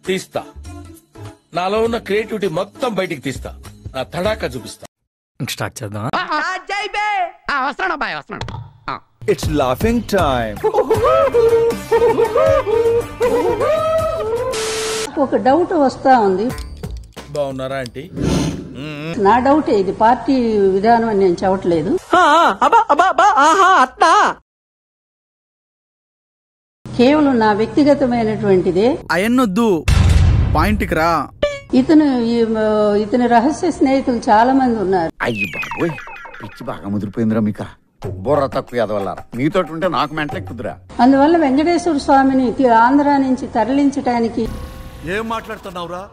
తీస్తా. నాలో ఉన్న క్రియేటివిటీ మొత్తం బయటికి తీస్తా. నా తడాకా చూపిస్తా. స్టార్ట్ చేద్దాం. It's laughing time. ఒక డౌట్ వస్తా ఉంది. బాగున్నారా ఆంటీ? నా డౌట్ ఇది పార్టీ విధానం అని నేను చెప్పట్లేదు. కేవలం నా వ్యక్తిగతమైనటువంటిదే. అయన్నొద్దు, పాయింట్కి రా. ఇతని రహస్య స్నేహితులు చాలా మంది ఉన్నారు. అయ్యి బాబోయ్, పిచ్చి బాగా ముదిరిపోయిందిరా మీక. బుర్ర తక్కువ ఎదవల్లారా, మీతో ఉంటే నాకు మెంటలెక్కుదురా. అందువల్ల వెంకటేశ్వర స్వామిని ఆంధ్ర నుంచి తరలించడానికి ఏం మాట్లాడుతున్నావురా?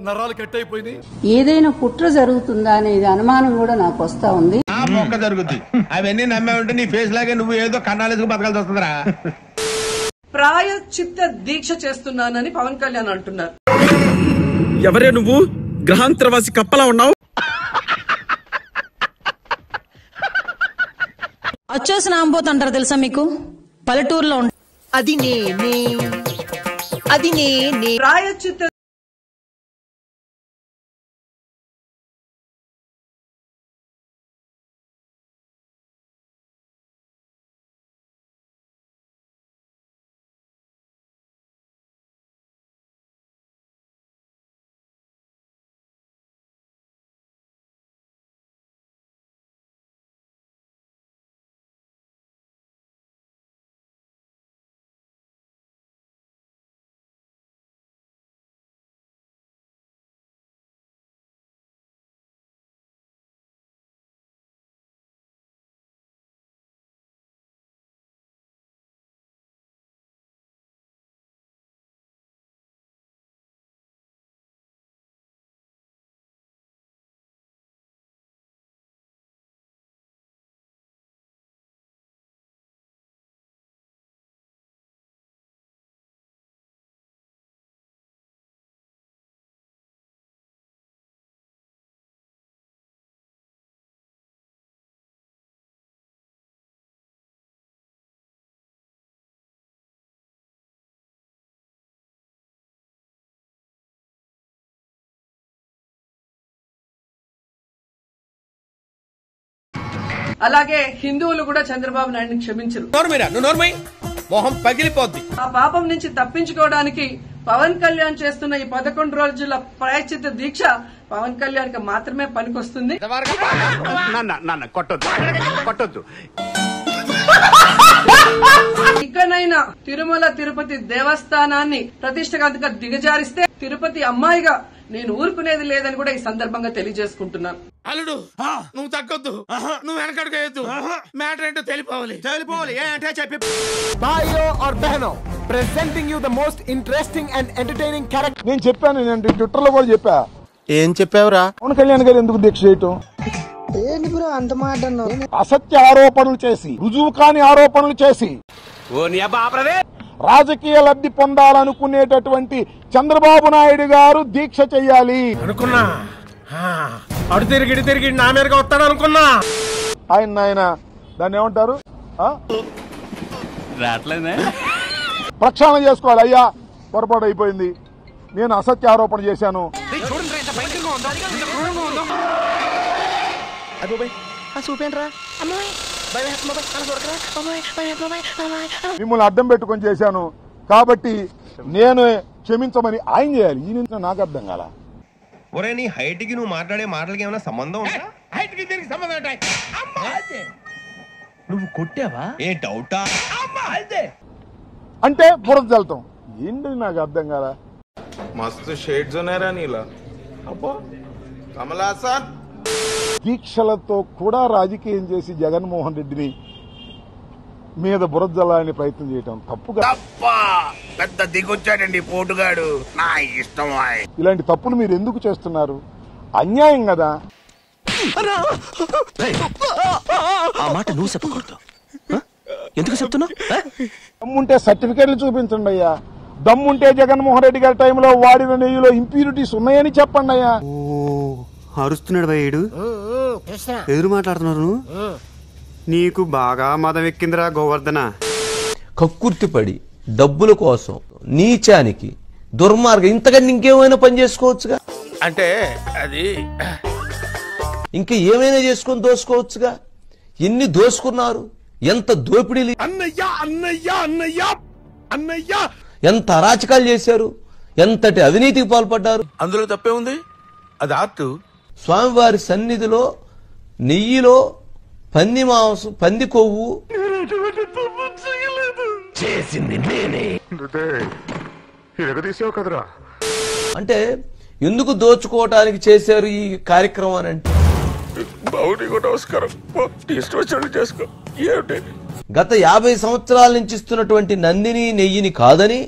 నరాలు కట్టయిపోయింది. ఏదైనా కుట్ర జరుగుతుందా అనేది అనుమానం కూడా నాకు వస్తా ఉంది. జరుగుతుంది అవన్నీ నమ్మే ఉంటే నీ ఫేస్ లాగే నువ్వు ఏదో కన్నాలేసుకు బతకాల్సి వస్తుందిరా. ప్రాయశ్చిత్త దీక్ష చేస్తున్నానని పవన్ కళ్యాణ్ అంటున్నారు. ఎవరే నువ్వు? గ్రహాంతరవాసి కప్పలా ఉన్నావు. వచ్చేసిన ఆంబోతుంటారు తెలుసా మీకు? పల్లెటూరులో అది నేనే ప్రాయశ్చిత్త అలాగే హిందువులు కూడా చంద్రబాబు నాయుడిని క్షమించరు. మొహం పగిలిపోద్ది. ఆ పాపం నుంచి తప్పించుకోవడానికి పవన్ కళ్యాణ్ చేస్తున్న ఈ 11 రోజుల ప్రాయశ్చిత్త దీక్ష పవన్ కళ్యాణ్ కి మాత్రమే పనికొస్తుంది. ఇకనైనా తిరుమల తిరుపతి దేవస్థానాన్ని ప్రతిష్టగా దిగజారిస్తే తిరుపతి అమ్మాయిగా నేను ఊరుకునేది లేదని కూడా ఈ సందర్భంగా తెలియజేసుకుంటున్నాను. అల్లుడు, నువ్వు తగ్గొద్దు, నువ్వు వెనకడుకోవద్దు. మ్యాటర్ ఏంటో తెలిపోవాలి. ఏంటంటే చెప్పి. భాయో ఆర్ బహనో, presenting you the most interesting and entertaining character. నేను చెప్పాను, నేను ట్విట్టర్ లో కూడా చెప్పా. ఏం చెప్పావురా? పవన్ కళ్యాణ్ గారు ఎందుకు దీక్ష చేయటం? ఏంటి బ్రో అంత మాట అన్నావు? అసత్య ఆరోపణలు చేసి, రుజువు కాని ఆరోపణలు చేసి రాజకీయ లబ్ధి పొందాలనుకునేటటువంటి చంద్రబాబు నాయుడు గారు దీక్ష చెయ్యాలి అనుకున్నా. అడు తిరిగి నా మీదగా వస్తాడు అనుకున్నా. ఆయన దాన్ని ఏమంటారు, ప్రక్షాళన చేసుకోవాలి. అయ్యా, పొరపాటు అయిపోయింది, నేను అసత్య ఆరోపణ చేశాను. మిమ్మల్ని అడ్డం పెట్టుకొని చేశాను కాబట్టి నేను క్షమించమని ఆయన చేయాలి. ఈయన నాకు అర్థం కాల. ఒరే, నీ హైట్ కి నువ్వు మాట్లాడే మాటలకి ఏమైనా సంబంధం ఉందా? హైట్ కి దీనికి సంబంధం ఉంటాయి. నువ్వు కొట్టావా? ఏ డౌటా? అంటే బురద జల్తాం ఏంటి నాకు అర్థం కాల. మస్తు షేడ్స్ ఉన్నారా నీలా. అబ్బో కమలాసన్. దీక్షలతో కూడా రాజకీయం చేసి జగన్మోహన్ రెడ్డిని మీద బురద జల్లాలని ప్రయత్నం చేయటం తప్పుగా. పెద్ద దిగొచ్చాడండి పోటుగాడు, నా ఇష్టం. ఇలాంటి తప్పులు మీరు ఎందుకు చేస్తున్నారు? అన్యాయం కదా. ఆ మాట నువ్వు చెప్పకూడదు. ఎందుకు చెప్తున్నావు? దమ్ముంటే సర్టిఫికేట్లు చూపించండి అయ్యా. దమ్ముంటే జగన్మోహన్ రెడ్డి గారి టైంలో వాడిన నెయ్యిలో ఇంప్యూరిటీస్ ఉన్నాయని చెప్పండి అయ్యా. అరుస్తున్నాడు భయ్యుడు, ఎదురు మాట్లాడుతున్నారు. నీకు బాగా మదం ఎక్కిందిరా గోవర్ధన. కక్కుర్తిపడి డబ్బుల కోసం నీచానికి దుర్మార్గం ఇంతకన్నా ఇంకేమైనా పని చేసుకోవచ్చుగా. అంటే అది ఇంకా ఏమైనా చేసుకొని దోసుకోవచ్చుగా. ఎన్ని దోసుకున్నారు, ఎంత దోపిడీలు, ఎంత అరాచకాలు చేశారు, ఎంతటి అవినీతికి పాల్పడ్డారు. అందులో తప్పే ఉంది, అది ఆర్ట్. స్వామివారి సన్నిధిలో నెయ్యిలో పంది మాంసం, పంది కొవ్వు అంటే ఎందుకు దోచుకోవటానికి చేశారు ఈ కార్యక్రమం అంటే గత 50 సంవత్సరాల నుంచి ఇస్తున్నటువంటి నందిని నెయ్యిని కాదని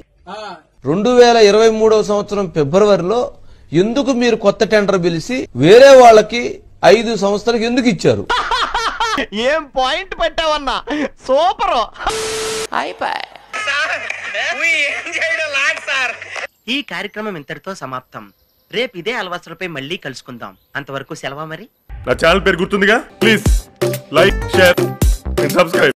2023వ సంవత్సరం ఫిబ్రవరిలో ఎందుకు మీరు కొత్త టెండర్ పిలిచి వేరే వాళ్ళకి 5 సంవత్సరాలకు ఎందుకు ఇచ్చారు? ఏం పాయింట్ పెట్టావన్నా, సూపర్. ఈ కార్యక్రమం ఇంతటితో సమాప్తం. రేపు ఇదే అలవాసులపై మళ్ళీ కలుసుకుందాం. అంతవరకు సెలవా మరి. నా ఛానల్ పేరు గుర్తుందిగా, please like, share and subscribe.